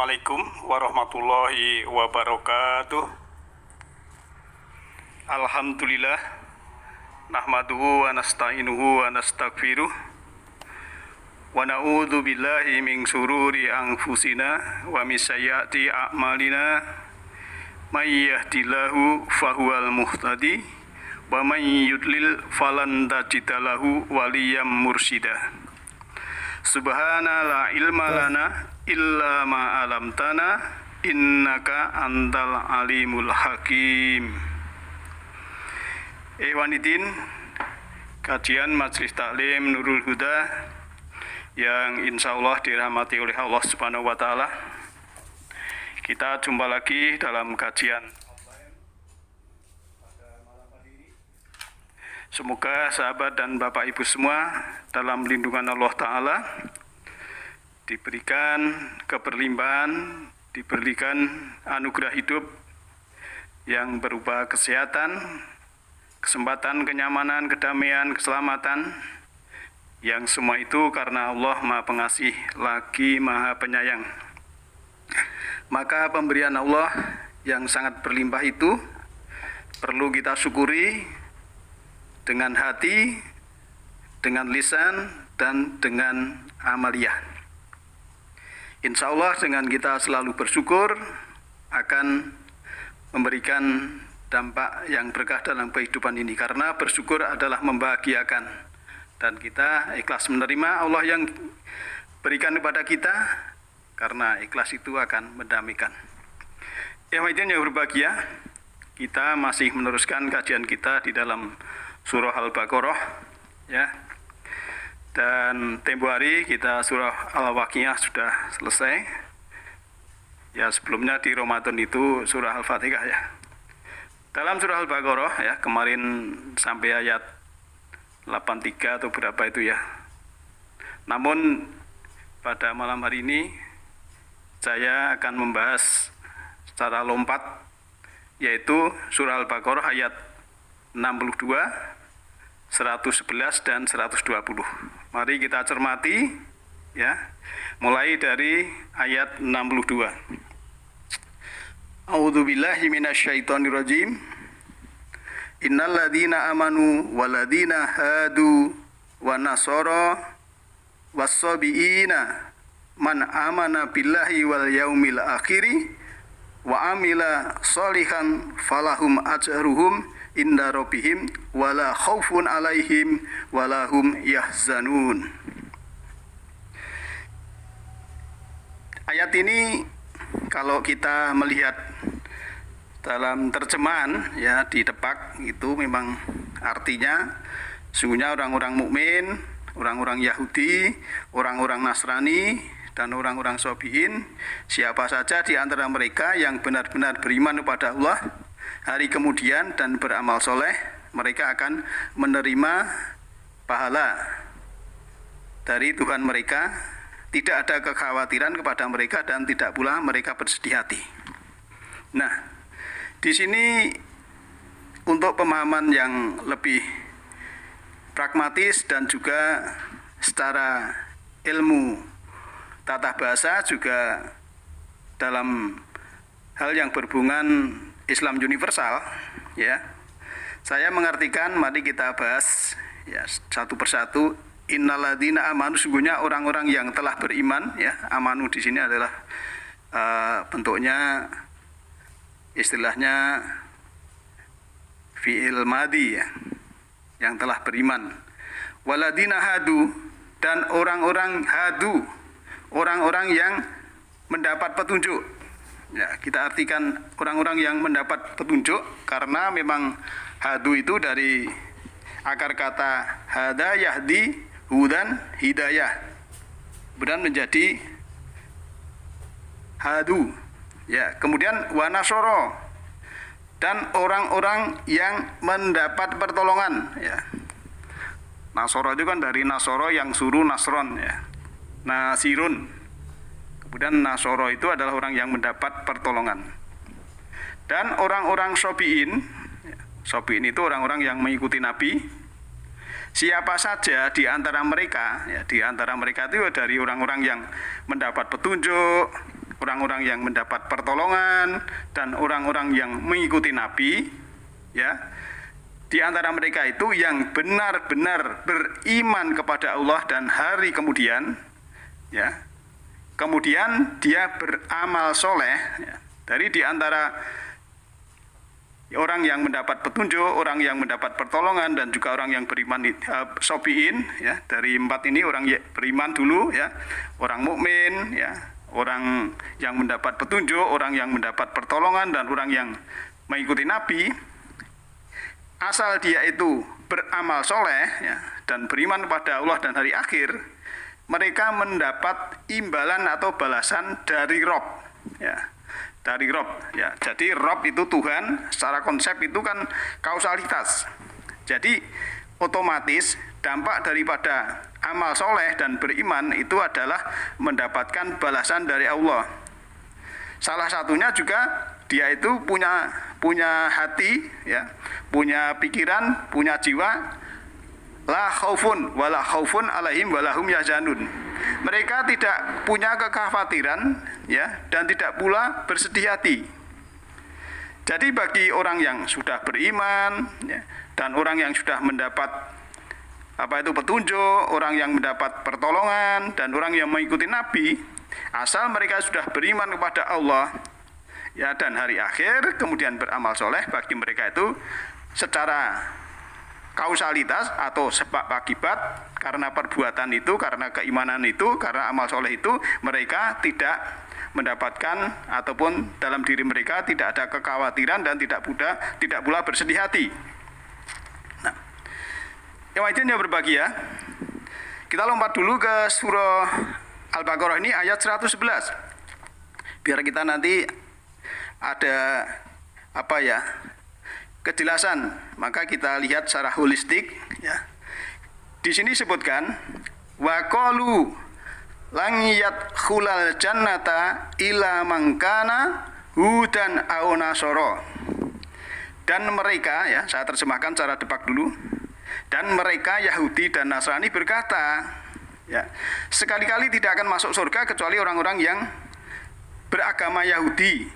Assalamualaikum warahmatullahi wabarakatuh. Alhamdulillah, nahmaduhu wa nasta'inuhu wa nastaghfiruh wa na'udzu billahi min syururi anfusina wa min sayyiati a'malina. May yahdihillahu fahuwal muhtadi wa may yudlil falan tajida lahu waliyyam mursyida. Subhana la ilma lana illa ma 'allamtana innaka antal alimul hakim. Ikhwanidin, kajian Majelis Taklim Nurul Huda yang insyaallah dirahmati oleh Allah Subhanahu wa taala. Kita jumpa lagi dalam kajian online pada malam hari ini. Semoga sahabat dan Bapak Ibu semua dalam lindungan Allah Ta'ala diberikan keberlimpahan, diberikan anugerah hidup yang berupa kesehatan, kesempatan, kenyamanan, kedamaian, keselamatan, yang semua itu karena Allah Maha Pengasih lagi Maha Penyayang. Maka pemberian Allah yang sangat berlimpah itu perlu kita syukuri dengan hati, dengan lisan, dan dengan amaliyah. Insya Allah dengan kita selalu bersyukur akan memberikan dampak yang berkah dalam kehidupan ini, karena bersyukur adalah membahagiakan, dan kita ikhlas menerima Allah yang berikan kepada kita, karena ikhlas itu akan mendamaikan. Yang berbahagia, kita masih meneruskan kajian kita di dalam surah Al-Baqarah, ya. Dan tempo hari kita surah Al-Waqiah sudah selesai. Ya, sebelumnya di Ramadan itu surah Al-Fatihah, ya. Dalam surah Al-Baqarah, ya, kemarin sampai ayat 83 atau berapa itu, ya. Namun pada malam hari ini saya akan membahas secara lompat, yaitu surah Al-Baqarah ayat 62, 111 dan 120. Mari kita cermati, ya. Mulai dari ayat 62. A'udzubillahi minasyaitonirrajim. Innal ladzina amanu wal ladzina hadu wan nasara was-sabiina man amana billahi wal yaumil akhiri wa amila sholihan falahum ajruhum inda rabbihim wala khaufun alaihim wala hum yahzanun. Ayat ini kalau kita melihat dalam terjemahan, ya, di Depak itu memang artinya sungguhnya orang-orang mukmin, orang-orang Yahudi, orang-orang Nasrani, dan orang-orang Sobiin, siapa saja di antara mereka yang benar-benar beriman kepada Allah hari kemudian dan beramal soleh, mereka akan menerima pahala dari Tuhan mereka. Tidak ada kekhawatiran kepada mereka dan tidak pula mereka bersedih hati. Nah, di sini untuk pemahaman yang lebih pragmatis dan juga secara ilmu tata bahasa, juga dalam hal yang berhubungan Islam universal, ya, saya mengartikan, mari kita bahas, ya, satu persatu. Innalladzina amanu, sungguhnya orang-orang yang telah beriman, ya. Amanu di sini adalah bentuknya istilahnya fi'il madhi, ya, yang telah beriman. Waladina hadu, dan orang-orang hadu, orang-orang yang mendapat petunjuk. Ya, kita artikan orang-orang yang mendapat petunjuk, karena memang hadu itu dari akar kata hada yahdi hudan hidayah, kemudian menjadi hadu, ya. Kemudian wanasoro, dan orang-orang yang mendapat pertolongan, ya. Nasoro itu kan dari nasoro yang suruh nasron, ya. Nasirun. Kemudian nasoro itu adalah orang yang mendapat pertolongan. Dan orang-orang sobiin, ya. Sobiin itu orang-orang yang mengikuti Nabi. Siapa saja di antara mereka, ya, di antara mereka itu dari orang-orang yang mendapat petunjuk, orang-orang yang mendapat pertolongan dan orang-orang yang mengikuti Nabi, ya. Di antara mereka itu yang benar-benar beriman kepada Allah dan hari kemudian, ya. Kemudian dia beramal soleh, ya. Dari di antara orang yang mendapat petunjuk, orang yang mendapat pertolongan, dan juga orang yang beriman, sobiin, ya. Dari 4 ini orang beriman dulu, ya, orang mukmin, ya, orang yang mendapat petunjuk, orang yang mendapat pertolongan, dan orang yang mengikuti Nabi. Asal dia itu beramal soleh, ya, dan beriman kepada Allah dan hari akhir, mereka mendapat imbalan atau balasan dari Rob, ya. Dari Rob, ya. Jadi Rob itu Tuhan, secara konsep itu kan kausalitas. Jadi otomatis dampak daripada amal soleh dan beriman itu adalah mendapatkan balasan dari Allah. Salah satunya juga dia itu punya hati, ya, punya pikiran, punya jiwa. La khaufun wala khaufun alaihim walahum yahzanun. Mereka tidak punya kekhawatiran, ya, dan tidak pula bersedih hati. Jadi bagi orang yang sudah beriman, ya, dan orang yang sudah mendapat petunjuk, orang yang mendapat pertolongan, dan orang yang mengikuti Nabi, asal mereka sudah beriman kepada Allah, ya, dan hari akhir, kemudian beramal soleh, bagi mereka itu secara kausalitas atau sebab akibat, karena perbuatan itu, karena keimanan itu, karena amal soleh itu, mereka tidak mendapatkan ataupun dalam diri mereka tidak ada kekhawatiran dan tidak pula bersedih hati. Nah, yang yang berbahagia, kita lompat dulu ke surah Al-Baqarah ini ayat 111. Biar kita nanti ada kejelasan, maka kita lihat secara holistik, ya. Di sini disebutkan wa qalu lan yadkhulal jannata ila man kana hudan aw nasara. Dan mereka, ya, saya terjemahkan secara depak dulu. Dan mereka Yahudi dan Nasrani berkata, ya, sekali-kali tidak akan masuk surga kecuali orang-orang yang beragama Yahudi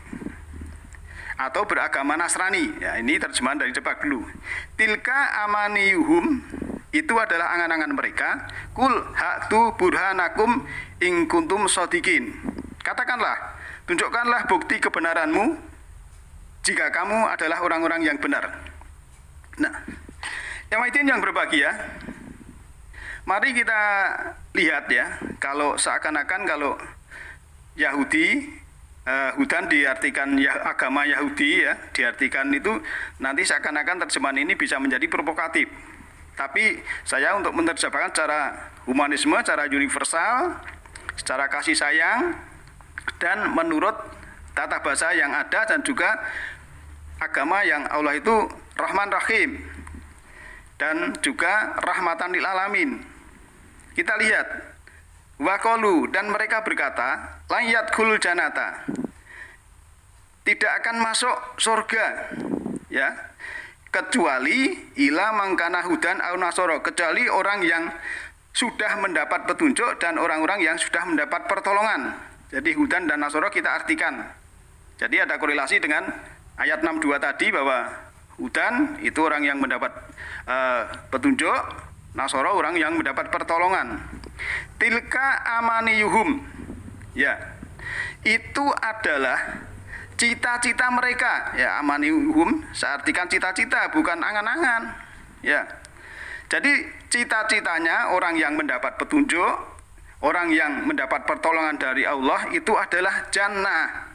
atau beragama Nasrani. Ya, ini terjemahan dari depak dulu. Tilka amaniyuhum, itu adalah angan-angan mereka. Kul hatu burhanakum in kuntum shodiqin. Katakanlah, tunjukkanlah bukti kebenaranmu jika kamu adalah orang-orang yang benar. Nah, yang berbahagia, mari kita lihat, ya, kalau seakan-akan kalau Yahudi, hudan diartikan agama Yahudi, ya, diartikan itu nanti seakan-akan terjemahan ini bisa menjadi provokatif. Tapi saya untuk menerjemahkan secara humanisme, secara universal, secara kasih sayang, dan menurut tata bahasa yang ada, dan juga agama yang Allah itu Rahman Rahim dan juga rahmatan lil alamin. Kita lihat waqalu, dan mereka berkata, lan yadkhulul jannata, tidak akan masuk surga, ya, kecuali ila mangkana hudan aw nasara, kecuali orang yang sudah mendapat petunjuk dan orang-orang yang sudah mendapat pertolongan. Jadi hudan dan nasara kita artikan. Jadi ada korelasi dengan ayat 62 tadi, bahwa hudan itu orang yang mendapat petunjuk, nasara orang yang mendapat pertolongan. Tilka amaniyuhum, ya, itu adalah cita-cita mereka, ya. Amaniyuhum saya artikan cita-cita, bukan angan-angan, ya. Jadi cita-citanya orang yang mendapat petunjuk, orang yang mendapat pertolongan dari Allah itu adalah jannah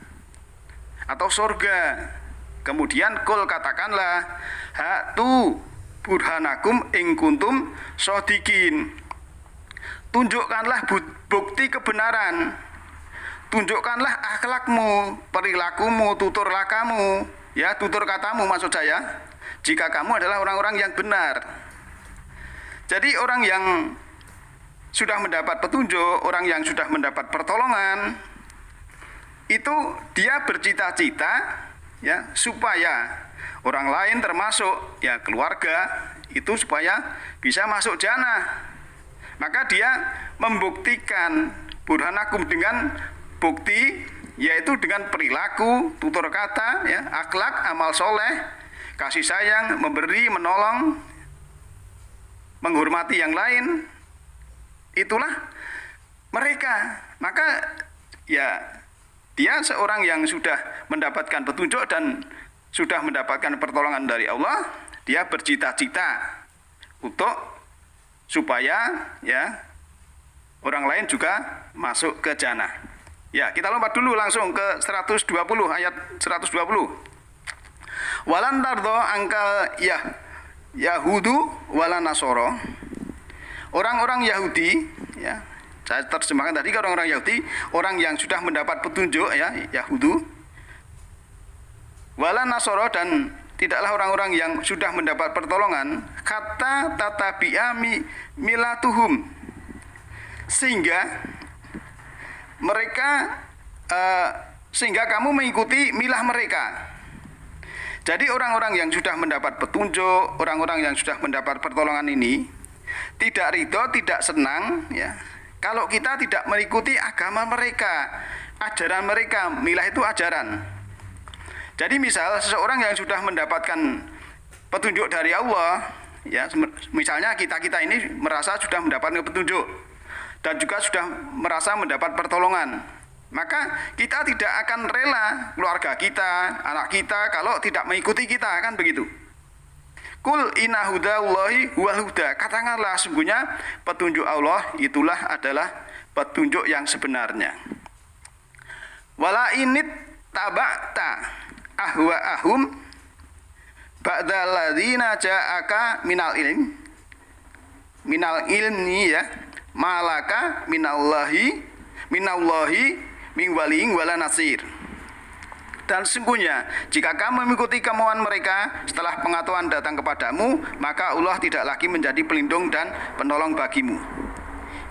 atau surga. Kemudian kul, katakanlah, hatu burhanakum in kuntum shodiqin, tunjukkanlah bukti kebenaran, tunjukkanlah akhlakmu, perilakumu, tutur lakamu, ya, tutur katamu maksud saya, jika kamu adalah orang-orang yang benar. Jadi orang yang sudah mendapat petunjuk, orang yang sudah mendapat pertolongan, itu dia bercita-cita, ya, supaya orang lain termasuk, ya, keluarga itu supaya bisa masuk jannah. Maka dia membuktikan burhanakum dengan bukti yaitu dengan perilaku, tutur kata, ya, akhlak, amal soleh, kasih sayang, memberi, menolong, menghormati yang lain. Itulah mereka. Maka ya dia seorang yang sudah mendapatkan petunjuk dan sudah mendapatkan pertolongan dari Allah, dia bercita-cita untuk supaya ya orang lain juga masuk ke jannah. Ya, kita lompat dulu langsung ke 120 ayat 120. Walan tardo angkal Yahudu wala Nasoro. Orang-orang Yahudi, ya, saya terjemahkan tadi ke orang-orang Yahudi, orang yang sudah mendapat petunjuk, ya, Yahudu wala Nasoro, dan tidaklah orang-orang yang sudah mendapat pertolongan, kata tatabi'ami milatuhum, sehingga mereka sehingga kamu mengikuti milah mereka. Jadi orang-orang yang sudah mendapat petunjuk, orang-orang yang sudah mendapat pertolongan ini tidak ridho, tidak senang, ya, kalau kita tidak mengikuti agama mereka, ajaran mereka. Milah itu ajaran. Jadi misal seseorang yang sudah mendapatkan petunjuk dari Allah, ya, misalnya kita ini merasa sudah mendapatkan petunjuk dan juga sudah merasa mendapat pertolongan, maka kita tidak akan rela keluarga kita, anak kita kalau tidak mengikuti kita, kan begitu. Kul inna hudallahi huwal huda. Katakanlah sungguhnya petunjuk Allah itulah adalah petunjuk yang sebenarnya. Wala init taba'ta ahwa'ahum ba'dal ladzina ja'aka minal ilmi, ya, malaka minallahi min waliyin wala nasir. Dan sesungguhnya jika kamu mengikuti kemauan mereka setelah pengetahuan datang kepadamu, maka Allah tidak lagi menjadi pelindung dan penolong bagimu.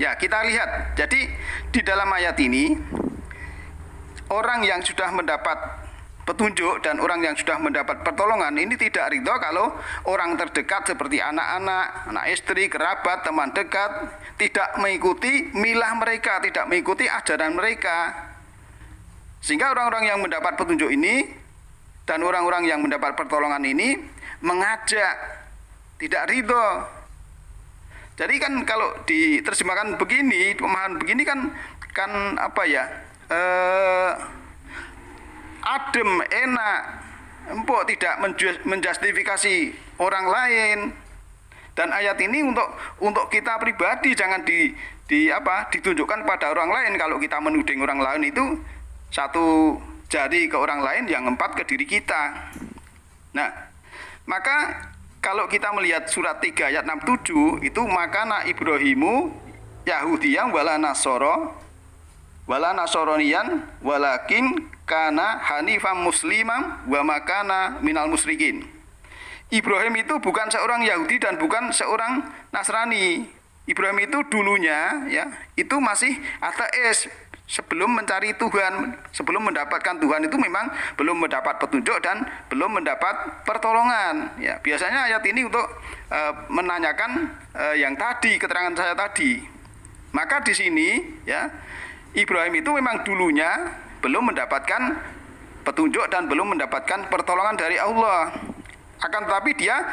Ya, kita lihat. Jadi di dalam ayat ini orang yang sudah mendapat petunjuk dan orang yang sudah mendapat pertolongan ini tidak ridho kalau orang terdekat seperti anak-anak, anak istri, kerabat, teman dekat tidak mengikuti milah mereka, tidak mengikuti ajaran mereka. Sehingga orang-orang yang mendapat petunjuk ini dan orang-orang yang mendapat pertolongan ini mengajak, tidak ridho. Jadi kan kalau diterjemahkan begini, pemahaman begini kan apa ya? Adem, enak, empuk, tidak menjustifikasi orang lain. Dan ayat ini untuk kita pribadi, jangan ditunjukkan pada orang lain. Kalau kita menuding orang lain itu satu jari ke orang lain, yang empat ke diri kita. Nah, maka kalau kita melihat surat 3 ayat 67 itu, makana Ibrahimu Yahudiyang wala Nasoronian walakin kana hanifam muslimam wa makana minal musyrikin. Ibrahim itu bukan seorang Yahudi dan bukan seorang Nasrani. Ibrahim itu dulunya, ya, itu masih ateis. Sebelum mencari Tuhan, sebelum mendapatkan Tuhan itu memang belum mendapat petunjuk dan belum mendapat pertolongan. Ya, biasanya ayat ini untuk menanyakan yang tadi, keterangan saya tadi. Maka di sini, ya, Ibrahim itu memang dulunya belum mendapatkan petunjuk dan belum mendapatkan pertolongan dari Allah. Akan tetapi dia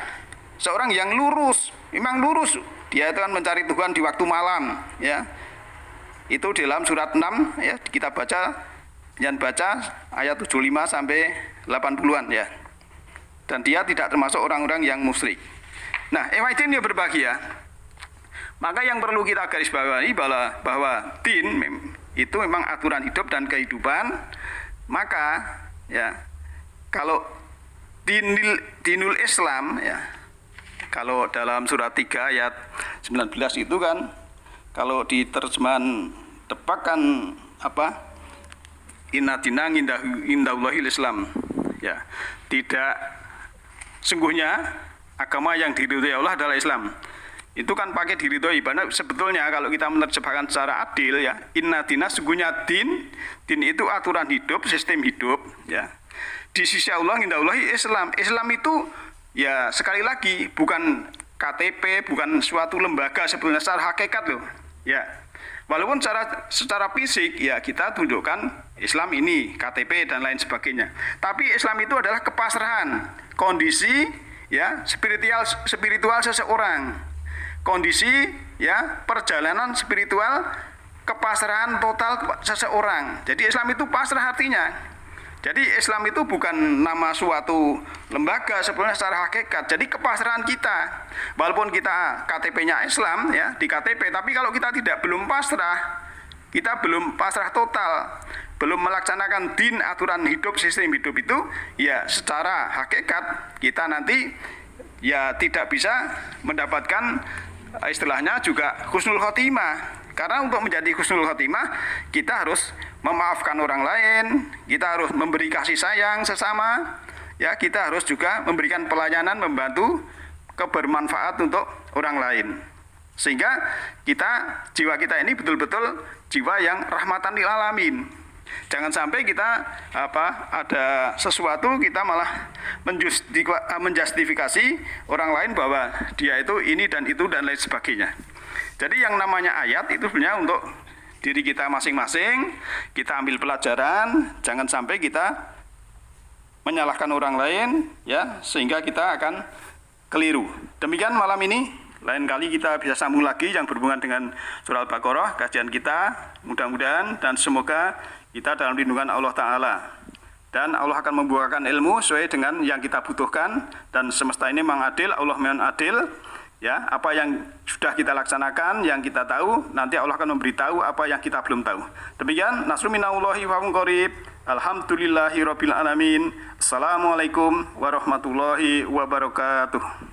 seorang yang lurus, memang lurus. Dia itu kan mencari Tuhan di waktu malam, ya. Itu di dalam surat 6, ya, kita baca ayat 75 sampai 80-an, ya. Dan dia tidak termasuk orang-orang yang musyrik. Nah, Ikhwatin yang berbahagia, maka yang perlu kita garis bawahi bahwa din itu memang aturan hidup dan kehidupan. Maka, ya, kalau dinul Islam, ya, kalau dalam surat 3 ayat 19 itu kan, kalau di terjemahan Depak kan apa? Inna dina indallahil Islam. Ya, tidak, sungguhnya agama yang diridhoi Allah adalah Islam. Itu kan pakai diridhoi. Sebetulnya kalau kita menerjemahkan secara adil, ya, inna dina, sungguhnya din itu aturan hidup, sistem hidup, ya. Di sisi Allah indallahi Islam. Islam itu, ya, sekali lagi bukan KTP, bukan suatu lembaga sebetulnya secara hakikat loh. Ya. Walaupun secara fisik ya kita tunjukkan Islam ini, KTP dan lain sebagainya. Tapi Islam itu adalah kepasrahan, kondisi ya spiritual seseorang. Kondisi ya perjalanan spiritual kepasrahan total seseorang. Jadi Islam itu pasrah artinya. Jadi Islam itu bukan nama suatu lembaga sebenarnya secara hakikat. Jadi kepasrahan kita. Walaupun kita KTP-nya Islam ya di KTP, tapi kalau kita belum pasrah, kita belum pasrah total, belum melaksanakan din, aturan hidup, sistem hidup itu, ya secara hakikat kita nanti ya tidak bisa mendapatkan istilahnya juga husnul khotimah. Karena untuk menjadi husnul khotimah kita harus memaafkan orang lain, kita harus memberi kasih sayang sesama, ya kita harus juga memberikan pelayanan, membantu kebermanfaat untuk orang lain. Sehingga jiwa kita ini betul-betul jiwa yang rahmatan lil alamin. Jangan sampai kita ada sesuatu kita malah menjustifikasi orang lain bahwa dia itu ini dan itu dan lain sebagainya. Jadi yang namanya ayat itu sebenarnya untuk diri kita masing-masing, kita ambil pelajaran, jangan sampai kita menyalahkan orang lain ya sehingga kita akan keliru. Demikian malam ini, lain kali kita bisa sambung lagi yang berhubungan dengan surah Al-Baqarah, kajian kita, mudah-mudahan dan semoga kita dalam lindungan Allah Ta'ala. Dan Allah akan membuahkan ilmu sesuai dengan yang kita butuhkan, dan semesta ini memang adil, Allah memang adil. Ya, apa yang sudah kita laksanakan, yang kita tahu, nanti Allah akan memberitahu apa yang kita belum tahu. Demikian, nasrun minallahi wa hum qarib. Alhamdulillahirabbil alamin. Assalamualaikum warahmatullahi wabarakatuh.